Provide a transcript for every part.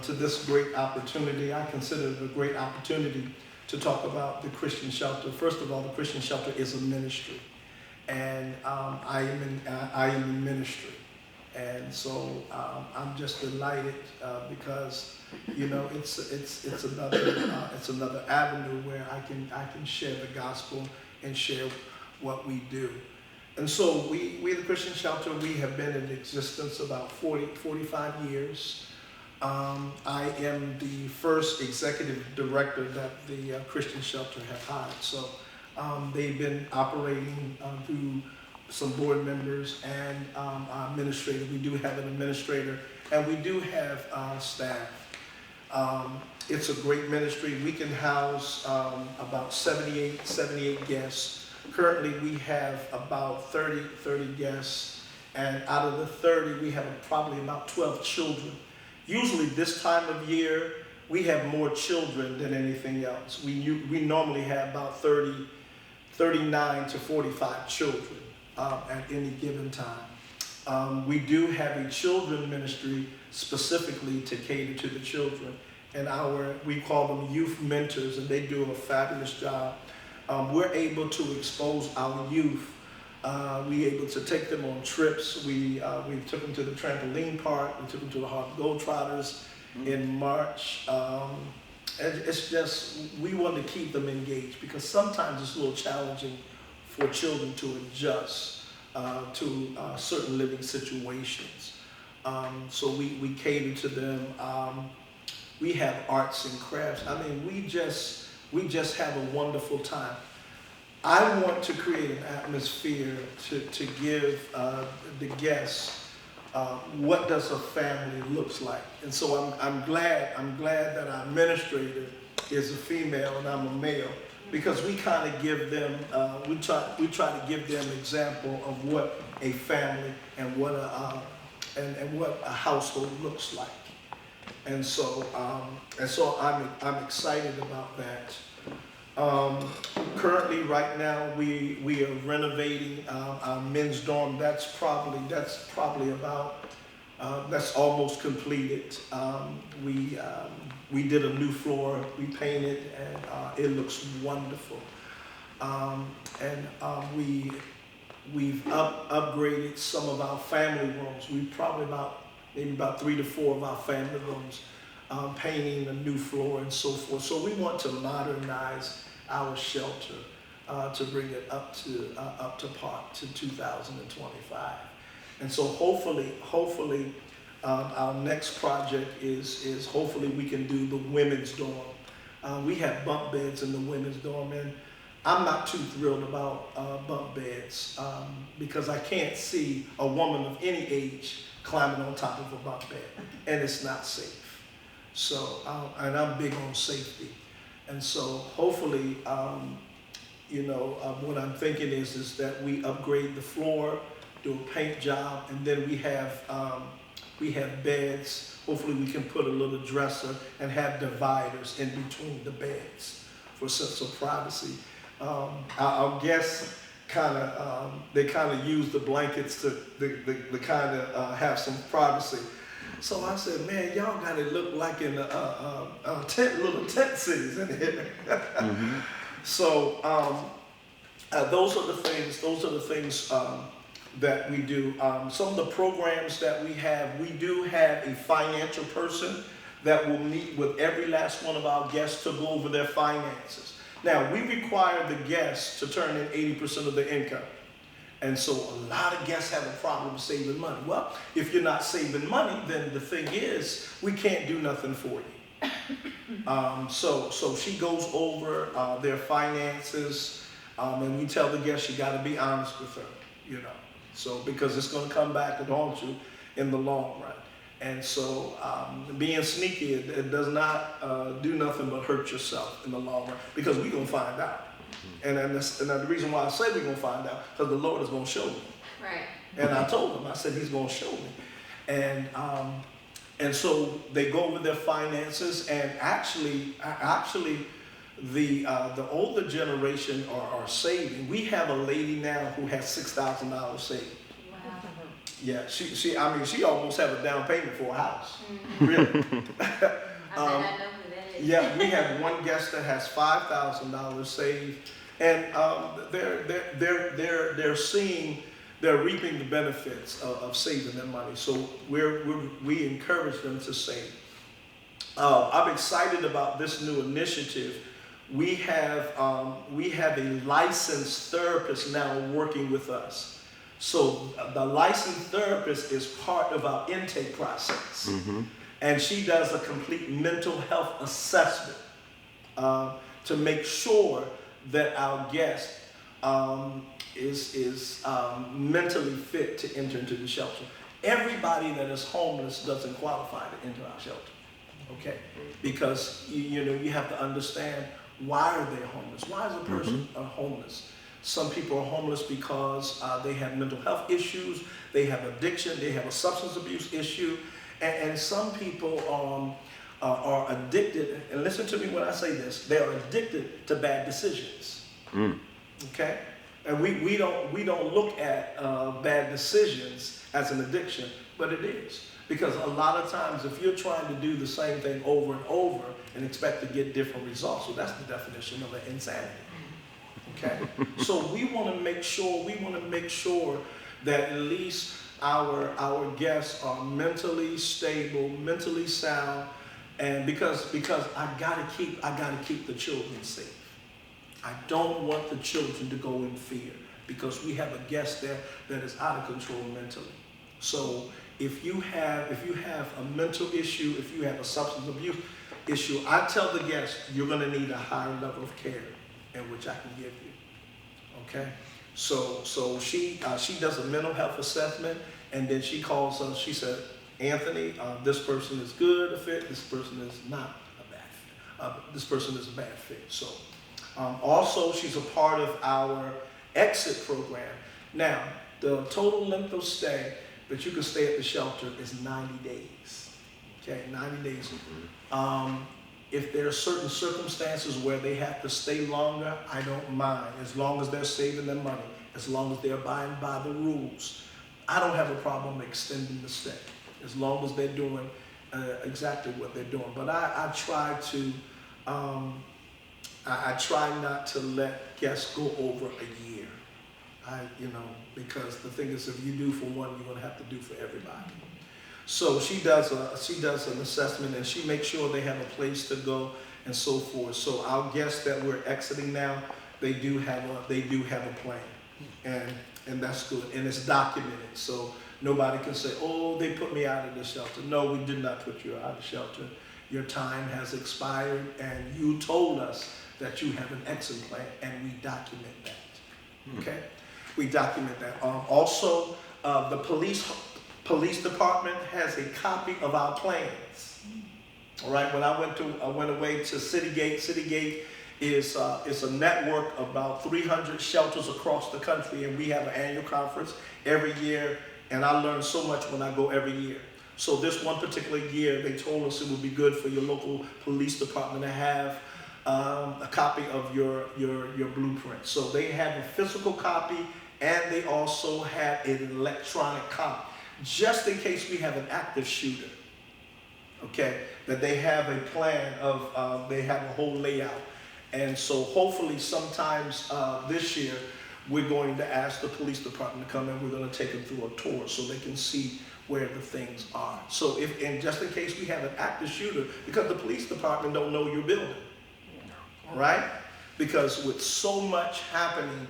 to this great opportunity. I consider it a great opportunity to talk about the Christian Shelter. First of all, the Christian Shelter is a ministry, and I am in ministry, and so I'm just delighted because it's another avenue where I can share the gospel and share what we do. And so we the Christian Shelter, we have been in existence about 45 years. I am the first executive director that the Christian Shelter have hired. So they've been operating through some board members and our administrator. We do have an administrator, and we do have staff. It's a great ministry. We can house about 78 guests. Currently, we have about 30 guests, and out of the 30, we have probably about 12 children. Usually this time of year, we have more children than anything else. We normally have about 39 to 45 children at any given time. We do have a children ministry specifically to cater to the children, and we call them youth mentors, and they do a fabulous job. We're able to expose our youth. We're able to take them on trips. We took them to the trampoline park. We took them to the Harlem Globetrotters in March. It's just, we want to keep them engaged because sometimes it's a little challenging for children to adjust to certain living situations. So we cater to them. We have arts and crafts. I mean, we just have a wonderful time. I want to create an atmosphere to give the guests what does a family looks like. And so I'm glad that our administrator is a female and I'm a male, because we kind of give them we try to give them an example of what a family and what a household looks like. And so I'm excited about that. Currently, right now, we are renovating our men's dorm. That's probably about that's almost completed. We did a new floor, we painted, and it looks wonderful. We've upgraded some of our family rooms. We probably maybe about 3 to 4 of our family rooms, painting a new floor and so forth. So we want to modernize our shelter to bring it up to par to 2025. And so hopefully our next project is hopefully we can do the women's dorm. We have bunk beds in the women's dorm, and I'm not too thrilled about bunk beds because I can't see a woman of any age climbing on top of a bunk bed, and it's not safe. So, and I'm big on safety. And so hopefully, what I'm thinking is that we upgrade the floor, do a paint job, and then we have beds. Hopefully we can put a little dresser and have dividers in between the beds for a sense of privacy. Our guests they kind of use the blankets to kind of have some privacy. So I said, man, y'all got it look like in little tent cities in here. Mm-hmm. So those are the things that we do. Some of the programs that we do have a financial person that will meet with every last one of our guests to go over their finances. Now, we require the guests to turn in 80% of their income. And so a lot of guests have a problem saving money. Well, if you're not saving money, then the thing is, we can't do nothing for you. So she goes over their finances, and we tell the guests you got to be honest with her, So because it's going to come back and haunt you in the long run. And so being sneaky, it does not do nothing but hurt yourself in the long run, because we're going to find out. And the reason why I say we're going to find out, because the Lord is going to show me. Right. And I told him, I said, he's going to show me. And so they go over their finances, and actually the older generation are saving. We have a lady now who has $6,000 saved. Wow. Yeah, I mean, she almost have a down payment for a house. Really. I bet I know who that is. Yeah, we have one guest that has $5,000 saved, and they're seeing, they're reaping the benefits of saving their money. So we encourage them to save. I'm excited about this new initiative. We have a licensed therapist now working with us. So the licensed therapist is part of our intake process. Mm-hmm. And she does a complete mental health assessment to make sure that our guest is mentally fit to enter into the shelter. Everybody that is homeless doesn't qualify to enter our shelter, okay? Because you have to understand, why are they homeless? Why is a person homeless? Some people are homeless because they have mental health issues, they have addiction, they have a substance abuse issue, and some people are addicted, and listen to me when I say this, they are addicted to bad decisions, okay? And we don't look at bad decisions as an addiction, but it is. Because a lot of times, if you're trying to do the same thing over and over and expect to get different results, so that's the definition of an insanity. Okay, so we want to make sure that at least our guests are mentally stable, mentally sound, and because I gotta keep the children safe. I don't want the children to go in fear, because we have a guest there that is out of control mentally. So if you have a mental issue, if you have a substance abuse issue, I tell the guest, you're going to need a higher level of care in which I can give you. Okay, so she does a mental health assessment, and then she calls us. She said, Anthony, this person is good a fit. This person is not a bad fit. This person is a bad fit. So also, she's a part of our exit program. Now, the total length of stay that you can stay at the shelter is 90 days. Okay, 90 days. If there are certain circumstances where they have to stay longer, I don't mind, as long as they're saving their money, as long as they're abiding by the rules. I don't have a problem extending the stay, as long as they're doing exactly what they're doing. But I try not to let guests go over a year. Because the thing is, if you do for one, you're going to have to do for everybody. So she does an assessment, and she makes sure they have a place to go and so forth. So our guests that we're exiting now, they do have a plan, and that's good, and it's documented. So nobody can say, oh, they put me out of the shelter. No, we did not put you out of the shelter. Your time has expired, and you told us that you have an exit plan, and we document that. Okay, we document that. Also, the police department has a copy of our plans. All right, when I went away to Citygate. Citygate is a network of about 300 shelters across the country, and we have an annual conference every year, and I learn so much when I go every year. So this one particular year, they told us it would be good for your local police department to have a copy of your blueprint. So they have a physical copy, and they also have an electronic copy, just in case we have an active shooter, okay, that they have a plan of, they have a whole layout. And so hopefully sometimes this year, we're going to ask the police department to come in. We're going to take them through a tour so they can see where the things are. So and just in case we have an active shooter, because the police department don't know your building, right? Because with so much happening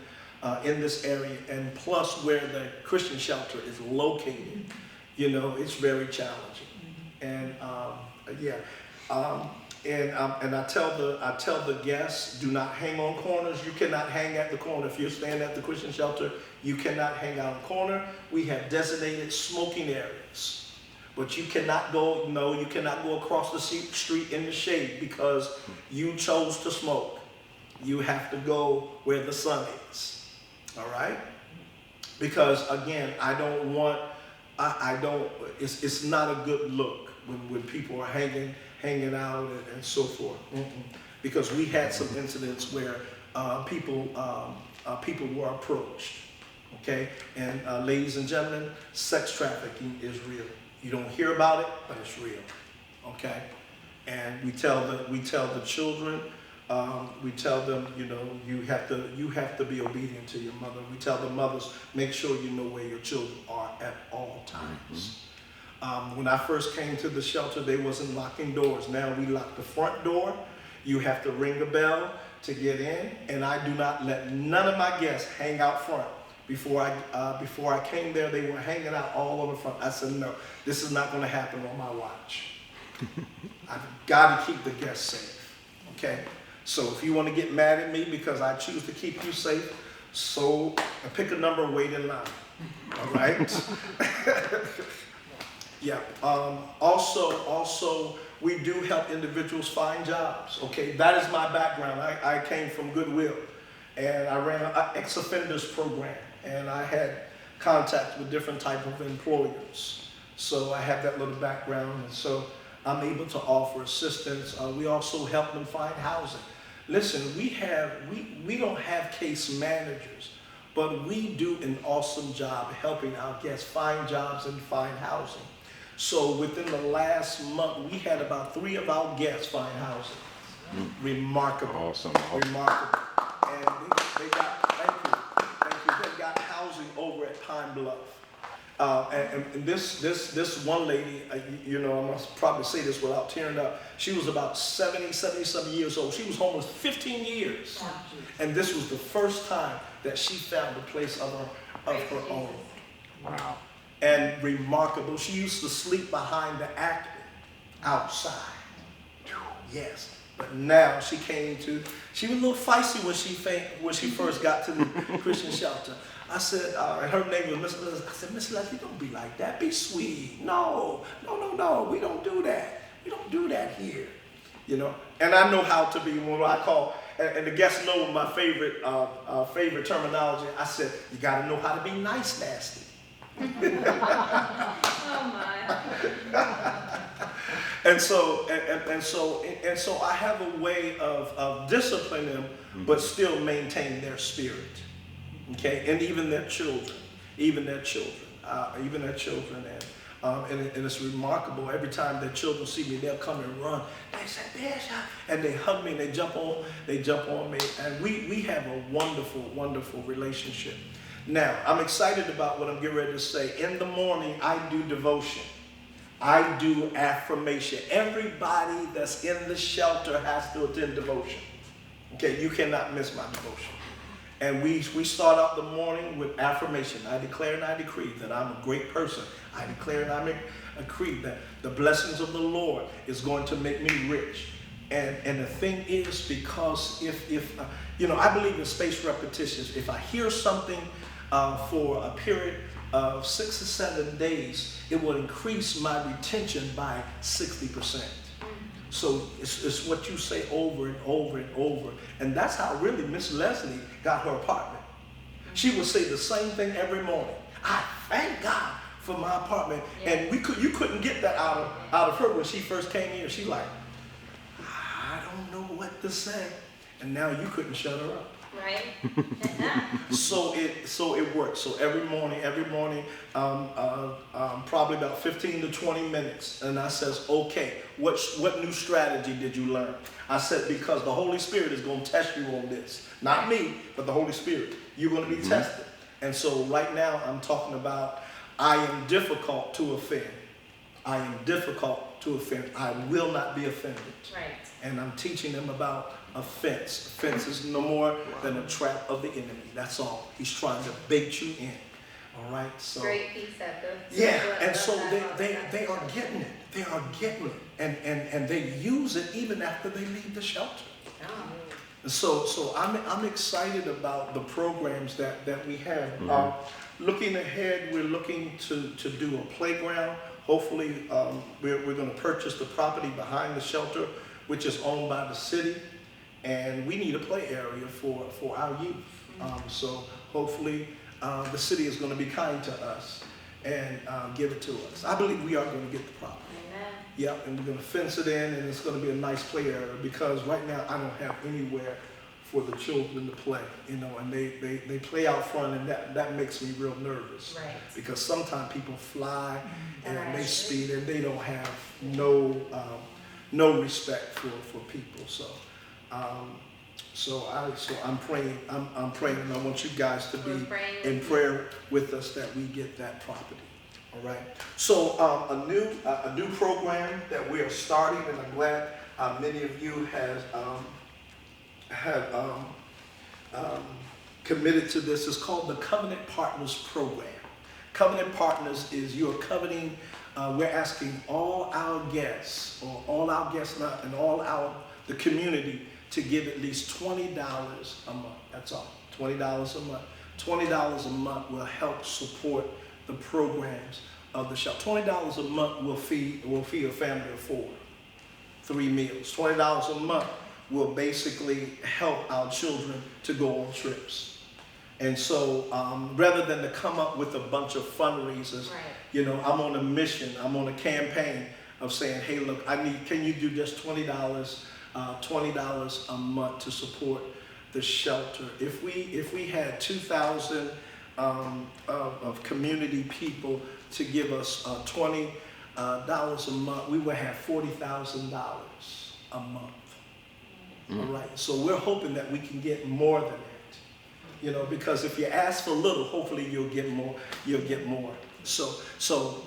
in this area, and plus where the Christian shelter is located, it's very challenging. And and I tell the guests, do not hang on corners. You cannot hang at the corner. If you're staying at the Christian shelter, you cannot hang out on the corner. We have designated smoking areas, but you cannot go. No, you cannot go across the street in the shade because you chose to smoke. You have to go where the sun is. All right? Because again, it's not a good look when people are hanging out and so forth. Because we had some incidents where people were approached. okay? And ladies and gentlemen, sex trafficking is real. You don't hear about it, but it's real, okay? And we tell the children, we tell them, you know, you have to be obedient to your mother. We tell the mothers, make sure you know where your children are at all times. When I first came to the shelter, they wasn't locking doors. Now we lock the front door. You have to ring a bell to get in, and I do not let none of my guests hang out front. Before I came there, they were hanging out all over front. I said, no, this is not going to happen on my watch. I've got to keep the guests safe, okay? So if you want to get mad at me because I choose to keep you safe, so pick a number and wait in line, all right? Yeah. Also, we do help individuals find jobs. Okay, that is my background. I came from Goodwill, and I ran an ex-offenders program, and I had contact with different type of employers. So I have that little background, and so I'm able to offer assistance. We also help them find housing. Listen, we don't have case managers, but we do an awesome job helping our guests find jobs and find housing. So within the last month, we had about 3 of our guests find housing. Remarkable. Awesome. Remarkable. And they got, thank you, they got housing over at Pine Bluff. And this one lady, you know, I must probably say this without tearing up. She was about 77 years old. She was homeless 15 years. And this was the first time that she found a place of her own. Wow. And remarkable. She used to sleep behind the actor outside. Yes. But now she was a little feisty when she first got to the Christian shelter. I said, and her name was Miss Leslie. I said, Miss Leslie, don't be like that. Be sweet. No. We don't do that. We don't do that here. You know, and I know how to be when I call, and the guests know my favorite terminology. I said, you got to know how to be nice, nasty. Oh my. And so I have a way of disciplining them, but still maintain their spirit. Okay, and even their children, and it's remarkable. Every time their children see me, they'll come and run. They say, Bishop, and they hug me and they jump on me, and we have a wonderful relationship. Now, I'm excited about what I'm getting ready to say. In the morning, I do devotion. I do affirmation. Everybody that's in the shelter has to attend devotion. Okay, you cannot miss my devotion. And we start out the morning with affirmation. I declare and I decree that I'm a great person. I declare and I decree that the blessings of the Lord is going to make me rich. And the thing is, because if you know, I believe in spaced repetitions. If I hear something for a period of 6 or 7 days, it will increase my retention by 60%. So it's what you say over and over and over. And that's how really Miss Leslie got her apartment. She would say the same thing every morning. I thank God for my apartment. Yeah. And you couldn't get that out of her when she first came here. She's like, I don't know what to say. And now you couldn't shut her up. Right. So it works. So every morning, probably about 15 to 20 minutes, and I says, okay, what new strategy did you learn? I said, because the Holy Spirit is going to test you on this. Not me, but the Holy Spirit. You're going to be tested. And so right now I'm talking about I am difficult to offend. I am difficult to offend. I will not be offended. Right. And I'm teaching them about offense. Offense is no more than a trap of the enemy. That's all. He's trying to bait you in. All right. So great piece of them. Yeah, and so they are getting it. They are getting it, and they use it even after they leave the shelter. Oh. So I'm excited about the programs that we have. Looking ahead, we're looking to do a playground. Hopefully, we're going to purchase the property behind the shelter, which is owned by the city. And we need a play area for our youth. So hopefully the city is going to be kind to us and give it to us. I believe we are going to get the property. Amen. Yep, and we're going to fence it in, and it's going to be a nice play area, because right now I don't have anywhere for the children to play, you know, and they play out front, and that makes me real nervous. Right. Because sometimes people fly and Right. they speed and they don't have no respect for people. So I'm praying, I'm praying, and I want you guys to be We're praying in with prayer with us that we get that property. All right. So a new program that we are starting, and I'm glad many of you have committed to this. It's called the Covenant Partners Program. Covenant Partners is you're covenanting. We're asking all our guests, and all the community to give at least $20 a month. That's all. $20 a month. $20 a month will help support the programs of the shelter. $20 a month will feed a family of 4, 3 meals. $20 a month will basically help our children to go on trips. And so rather than to come up with a bunch of fundraisers, Right. you know, I'm on a mission, I'm on a campaign of saying, hey, look, can you do just $20 a month to support the shelter? If we had 2,000 of community people to give us $20 a month, we would have $40,000 a month. All right, so we're hoping that we can get more than that, you know, because if you ask for little, hopefully you'll get more. You'll get more. So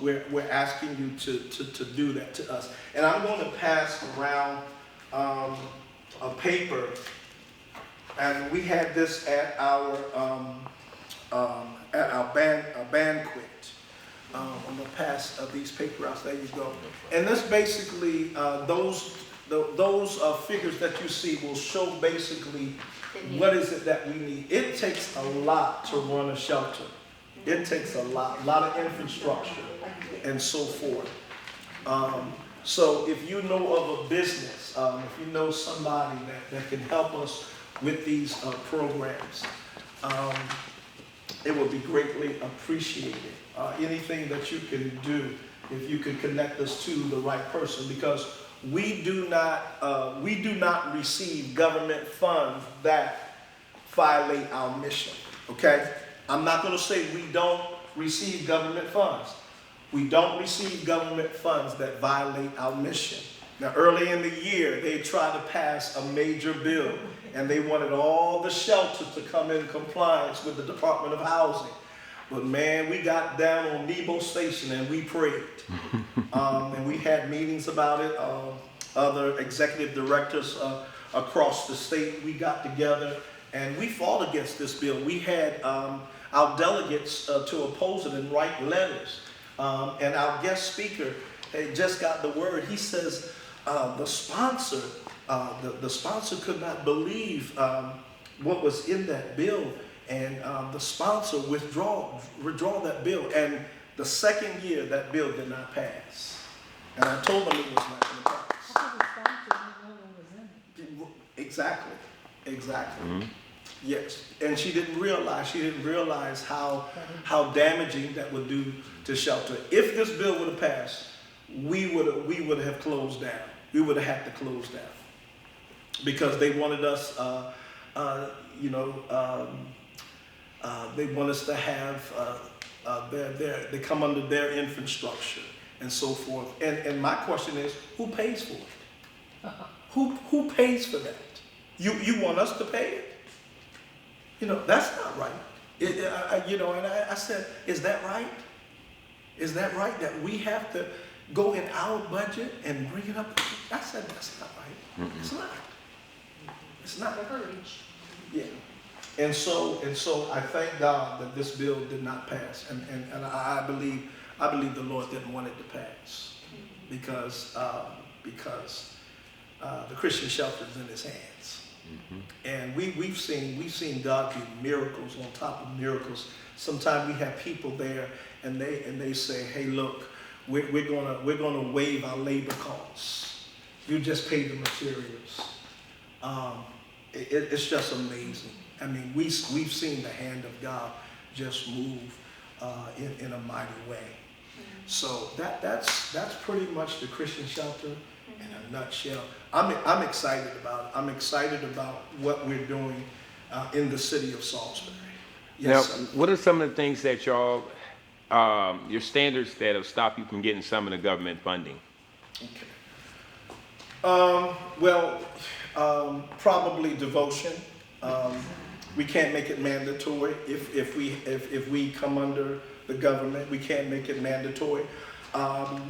we're asking you to do that to us, and I'm going to pass around a paper, and we had this at our banquet. I'm going to pass these paper outs. There you go. And this basically those figures that you see will show basically what is it that we need. It takes a lot to run a shelter. It takes a lot of infrastructure and so forth. So if you know of a business, if you know somebody that can help us with these programs, it would be greatly appreciated. Anything that you can do, if you could connect us to the right person, because we do not receive government funds that violate our mission. Okay, I'm not going to say we don't receive government funds. We don't receive government funds that violate our mission. Now, early in the year, they tried to pass a major bill, and they wanted all the shelters to come in compliance with the Department of Housing. But man, we got down on Nebo Station and we prayed. And we had meetings about it. Other executive directors across the state, we got together and we fought against this bill. We had our delegates to oppose it and write letters. And our guest speaker had just got the word. He says the sponsor could not believe what was in that bill. And the sponsor withdraw that bill. And the second year, that bill did not pass. And I told them it was not going to pass. Exactly. Mm-hmm. Yes. And she didn't realize how damaging that would do to shelter. If this bill would have passed, we would have closed down. We would have had to close down. Because they wanted us, they want us to have they come under their infrastructure and so forth. And my question is, who pays for it? Who pays for that? You want us to pay it? You know, that's not right. And I said, is that right? Is that right that we have to go in our budget and bring it up? I said, that's not right. Mm-hmm. It's not. It's not. Yeah. And so I thank God that this bill did not pass, and I believe the Lord didn't want it to pass, because the Christian shelter is in His hands, and we've seen God do miracles on top of miracles. Sometimes we have people there, and they say, hey, look, we're gonna waive our labor costs. You just pay the materials. It's just amazing. I mean, we've seen the hand of God just move in a mighty way. So that's pretty much the Christian shelter. in a nutshell. I'm excited about it. I'm excited about what we're doing in the city of Salisbury. Yes, sir. Now, what are some of the things that y'all, your standards that have stopped you from getting some of the government funding? Okay. Well, probably devotion. We can't make it mandatory. If we come under the government, we can't make it mandatory.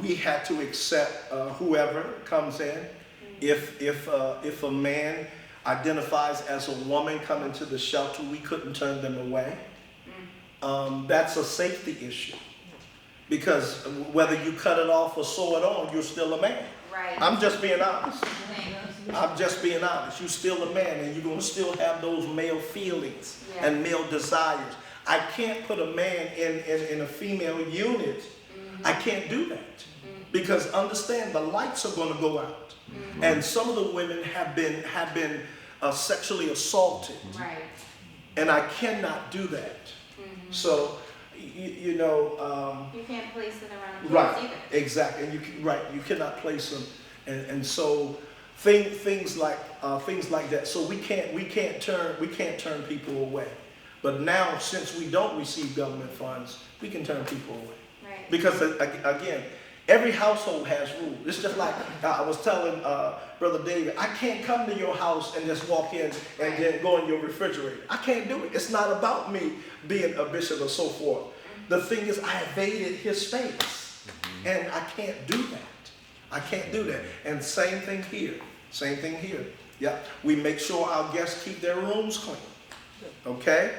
We had to accept whoever comes in. If a man identifies as a woman coming to the shelter, we couldn't turn them away. That's a safety issue, because whether you cut it off or sew it on, you're still a man. Right. I'm just being honest. I'm just being honest. You're still a man, and you're going to still have those male feelings and male desires. I can't put a man in a female unit. I can't do that, because understand, the lights are going to go out, and some of the women have been sexually assaulted, Right. and I cannot do that. So, you know. You can't place it around kids Right, either. exactly, and you cannot place them, and so things like that. So we can't turn people away. But now, since we don't receive government funds, we can turn people away. Right. Because again, every household has rules. It's just like I was telling Brother David, I can't come to your house and just walk in and then go in your refrigerator. I can't do it. It's not about me being a bishop or so forth. The thing is, I invaded his space, and I can't do that. I can't do that. And same thing here. Same thing here. Yeah, we make sure our guests keep their rooms clean. Okay,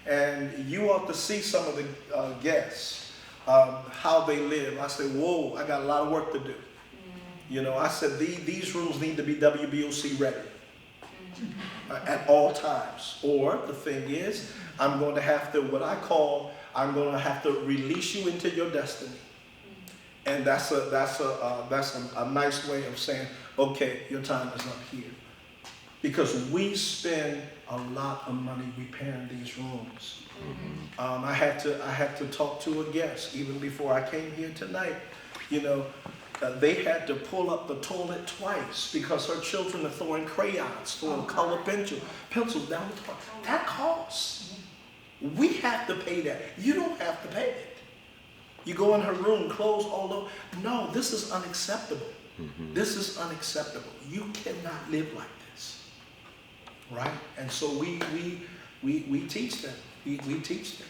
and you ought to see some of the guests, how they live. I said, whoa, I got a lot of work to do. You know, I said these rooms need to be WBOC ready at all times. Or the thing is, I'm going to have to I'm going to have to release you into your destiny. And that's a nice way of saying, okay, your time is up here. Because we spend a lot of money repairing these rooms. I had to talk to a guest even before I came here tonight. You know, they had to pull up the toilet twice because her children are throwing crayons, throwing colored pencils down the toilet. That costs. We have to pay that. You don't have to pay it. You go in her room, clothes all over. No, this is unacceptable. This is unacceptable. You cannot live like this, right? And so we teach them. We teach them.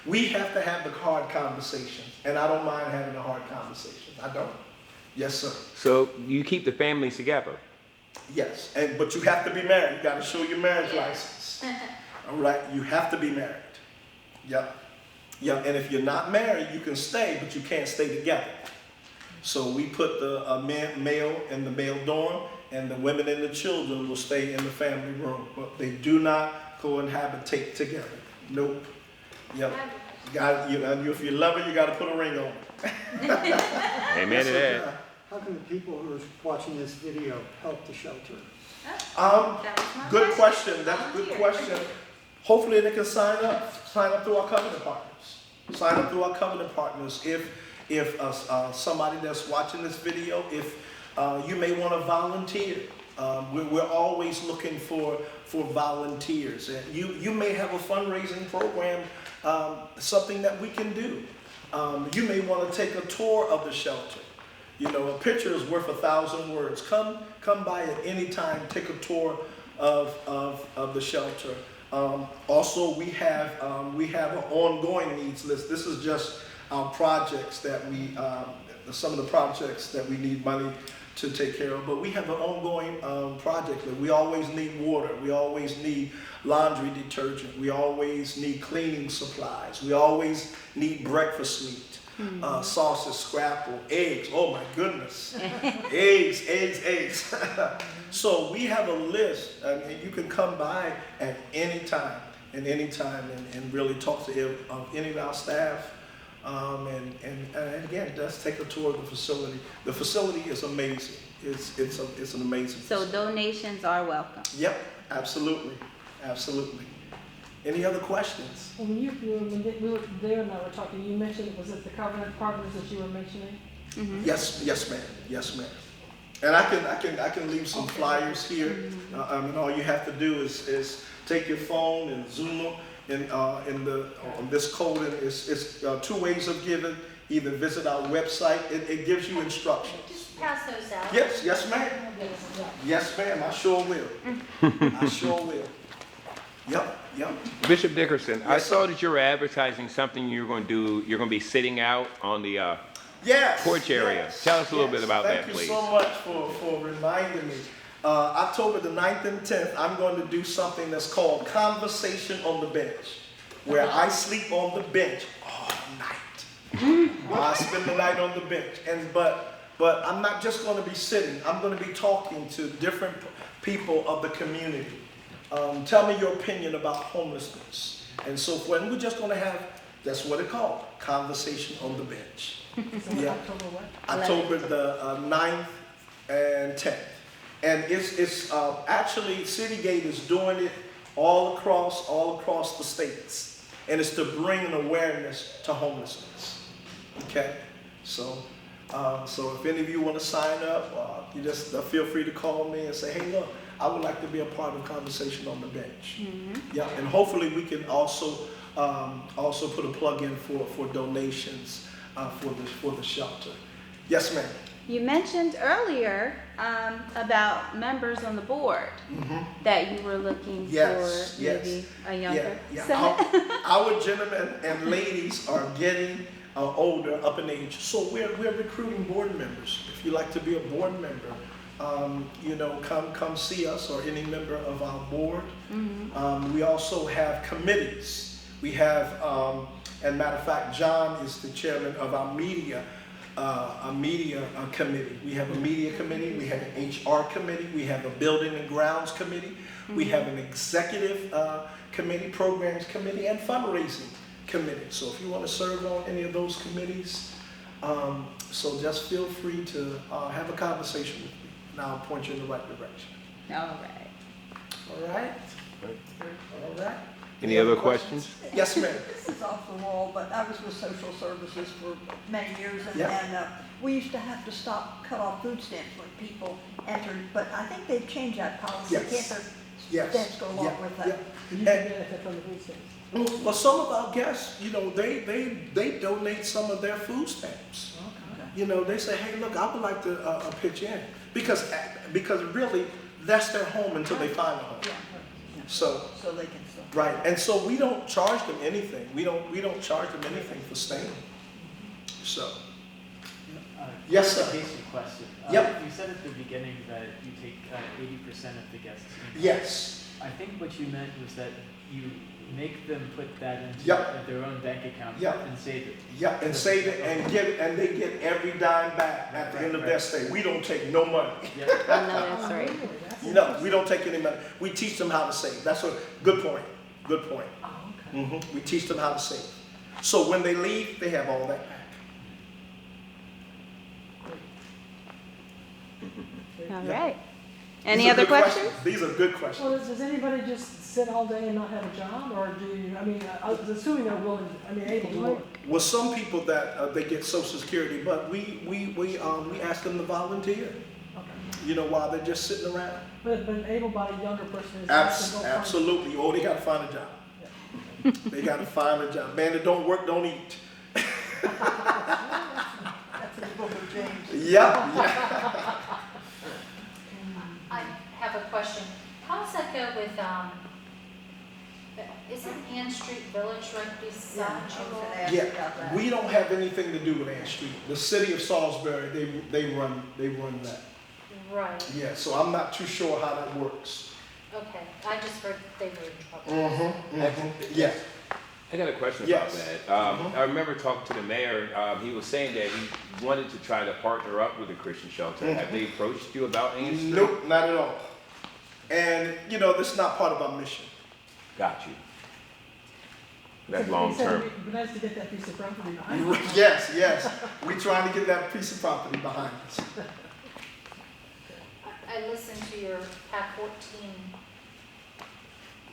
We have to have the hard conversations, and I don't mind having the hard conversations. I don't. Yes, sir. So you keep the families together? Yes, but you have to be married. You got to show your marriage license. All right, you have to be married. Yep. Yeah, and if you're not married, you can stay, but you can't stay together. So we put the male in the male dorm, and the women and the children will stay in the family room. But they do not cohabitate together. Nope. Yep. If you love her, you got to put a ring on it. Amen to that. How can the people who are watching this video help the shelter? Good question. That's a good question. Hopefully they can sign up through our covenant partners. Sign up through our covenant partners. If somebody that's watching this video, if you may want to volunteer. We're always looking for volunteers. And you may have a fundraising program, something that we can do. You may want to take a tour of the shelter. You know, a picture is worth 1,000 words. Come by at any time, take a tour of the shelter. Also, we have an ongoing needs list. This is just our projects that some of the projects that we need money to take care of. But we have an ongoing project that we always need water. We always need laundry detergent. We always need cleaning supplies. We always need breakfast meat. Sausage, scrapple, eggs. Oh my goodness. eggs. So we have a list, and you can come by at any time and really talk to any of our staff. And again, let's take a tour of the facility. The facility is amazing. It's an amazing So facility. donations are welcome. Yep, absolutely. Any other questions? When we were there and I were talking, you mentioned, was it the covenant partners that you were mentioning? Yes, ma'am. And I can leave some flyers here. And all you have to do is take your phone and zoom in on this code. And it's 2 ways of giving. Either visit our website. It gives you instructions. Just pass those out. Yes, ma'am. Yes, ma'am. I sure will. I sure will. Yep. Bishop Dickerson, I Yes, saw sir. that you were advertising something you're going to do. You're going to be sitting out on the Yes. porch area. Yes, Tell us a little yes. bit about that, Thank please. you so much for reminding me. October the 9th and 10th, I'm going to do something that's called Conversation on the Bench, where I sleep on the bench all night. I spend the night on the bench, but I'm not just going to be sitting. I'm going to be talking to different people of the community. Tell me your opinion about homelessness and so forth. And we're just going to have, that's what it's called, Conversation on the Bench. Yeah. October what? October the 9th and 10th. And it's actually Citygate is doing it all across the states. And it's to bring an awareness to homelessness. Okay? So if any of you want to sign up, you just feel free to call me and say, hey, look, I would like to be a part of Conversation on the Bench. Yeah, and hopefully we can also put a plug in for donations for the shelter. Yes, ma'am. You mentioned earlier about members on the board that you were looking Yes, for yes. maybe a younger. Yeah. So- Our gentlemen and ladies are getting older, up in age, so we're recruiting board members. If you'd like to be a board member, come see us or any member of our board. We also have committees. We have, and matter of fact, John is the chairman of our media committee. We have a media committee, we have an HR committee, we have a building and grounds committee, we have an executive committee, programs committee, and fundraising committee. So if you want to serve on any of those committees, so just feel free to have a conversation with me, and I'll point you in the right direction. All right. All right? All right. Any other questions? Yes, ma'am. This is off the wall, but I was with social services for many years, and, Yeah. we used to have to cut off food stamps when people entered, but I think they've changed that policy. Yes. Can't their Yes. stamps go along Yeah, with yeah. that? You can benefit from the food stamps. Well, some of our guests, they donate some of their food stamps. They say, hey, look, I would like to pitch in. Because really, that's their home until they find a home. So, So they can still. right, and so we don't charge them anything. We don't charge them anything for staying. So, Yes, sir. A basic question. Yep. You said at the beginning that you take 80% of the guests' income. yes, I think what you meant was that you make them put that into Yep. their own bank account Yep. and save it. yeah, and save it and give it, and they get every dime back at the end of their stay. We don't take no money. Yeah. No, that's right. No, we don't take any money. We teach them how to save. That's a good point. Good point. Oh, okay. We teach them how to save. So when they leave, they have all that back. All Yeah. right. These Any are other good questions? These are good questions. Well, does anybody just sit all day and not have a job, or do you, I was assuming they're willing, able to work? Well, some people that they get Social Security, but we ask them to volunteer. Okay. While they're just sitting around. But an able-bodied younger person is. has to go find- Absolutely. Oh, they gotta find a job. They gotta find a job. Man that don't work, don't eat. That's in the book of James. Yeah. I have a question. How does that go with, isn't Ann Street Village right beside I was you? gonna ask Yeah. about that. We don't have anything to do with Ann Street. The city of Salisbury, they run that. Right, Yeah, so I'm not too sure how that works. okay. I just heard they were in trouble. Yeah. I got a question Yes. about that. I remember talking to the mayor. He was saying that he wanted to try to partner up with a Christian shelter. Have they approached you about Ann Street? Nope, not at all. And, this is not part of our mission. Got you. That's He long said term. it'd be nice to get that piece of property behind you. Yes. We're trying to get that piece of property behind us. I listened to your PAC 14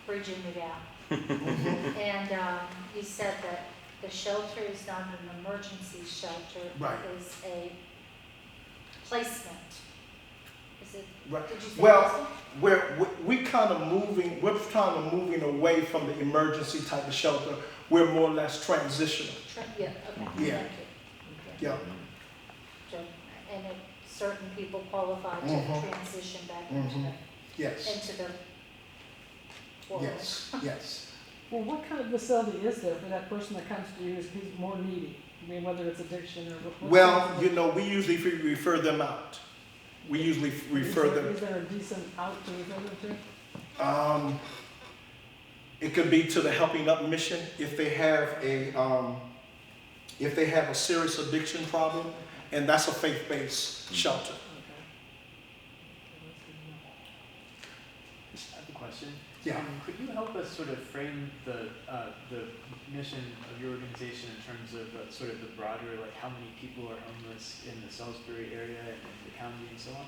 bridging it out. And you said that the shelter is not an emergency shelter. Right. It is a placement it, Right. did you say Well, we kind of moving, we're kind of moving away from the emergency type of shelter. We're more or less transitional. Yeah, okay, Yeah. thank you. Yeah. So, and if certain people qualify to Mhm. transition back into Mhm. Yes. into the world. Yes. Yes. Well, what kind of facility is there for that person that comes to you who's more needy? I mean, whether it's addiction or what? Well, you know, we usually refer them out. We usually refer them. Is there a decent out to refer them to? It could be to the Helping Up mission if they have a serious addiction problem, and that's a faith-based shelter. Okay. I have a question. Yeah. Could you help us sort of frame the mission of your organization in terms of sort of the broader, like how many people are homeless in the Salisbury area and in the county and so on?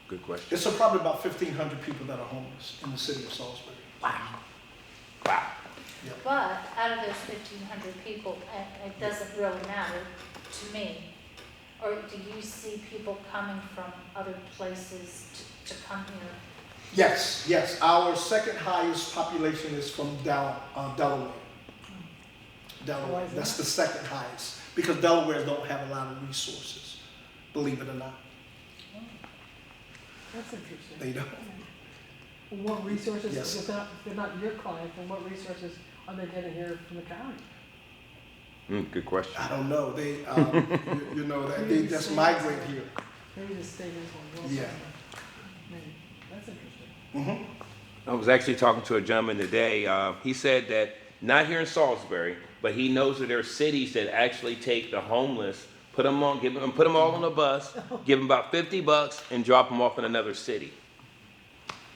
Good question. It's probably about 1,500 people that are homeless in the city of Salisbury. Wow. But out of those 1,500 people, and it doesn't really matter to me, or do you see people coming from other places to come here? Yes, yes. Our second highest population is from Delaware. Why is That's that? the second highest because Delaware don't have a lot of resources, believe it or not. That's interesting. They don't. What resources, Yes. if they're not your client, then what resources are they getting here from the county? Good question. I don't know. They, you know, that they just migrate here. Maybe the state is one. Yeah. Maybe. That's interesting. Mm-hmm. I was actually talking to a gentleman today. He said that not here in Salisbury, but he knows that there are cities that actually take the homeless, put them all on a bus, give them about $50, and drop them off in another city.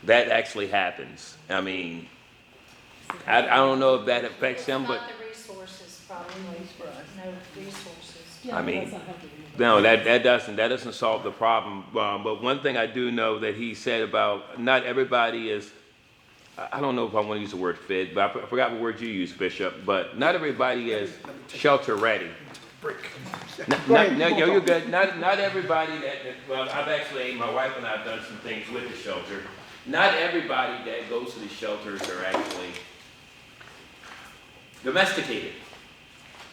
That actually happens. I mean, I don't know if that affects them, but Not the resources, probably, no resources. Yeah, I but mean, that's not helping you. no, that doesn't solve the problem. But one thing I do know that he said about not everybody is, I don't know if I want to use the word fit, but I forgot what word you used, Bishop. But not everybody is shelter ready. Break. No, you're good. Not everybody well, my wife and I have done some things with the shelter. Not everybody that goes to the shelters are actually domesticated.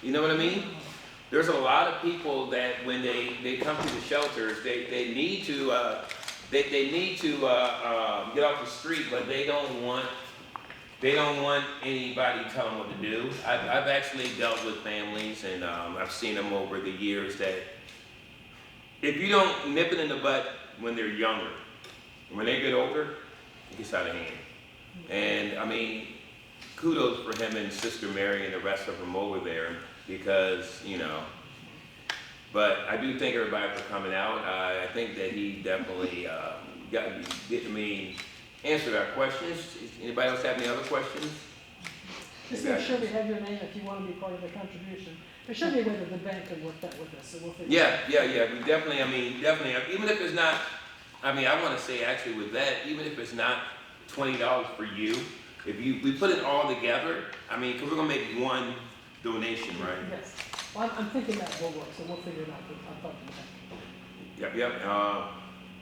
You know what I mean? There's a lot of people that when they come to the shelters, they need to get off the street, but they don't want anybody to tell them what to do. I've actually dealt with families, and I've seen them over the years that if you don't nip it in the butt when they're younger, when they get older, it gets out of hand. And I mean, kudos for him and Sister Mary and the rest of them over there because, you know, but I do thank everybody for coming out. I think that he definitely answered our questions. Anybody else have any other questions? Just make sure we have your name if you want to be part of the contribution. There should be a way that the bank can work that with us, so we'll figure it out. Yeah. We definitely, even if it's not, I want to say actually with that, even if it's not $20 for you, if we put it all together, because we're going to make one donation, right? Yes. Well, I'm thinking that will work, so we'll figure it out. I'll talk to the bank. Yep.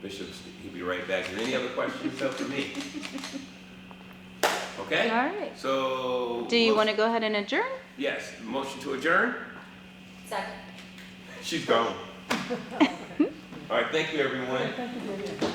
Bishop, he'll be right back. Is there any other questions up for me? Okay? All right. So. Do you want to go ahead and adjourn? Yes. Motion to adjourn? Second. She's gone. All right. Thank you, everyone. Thank you, Vivian.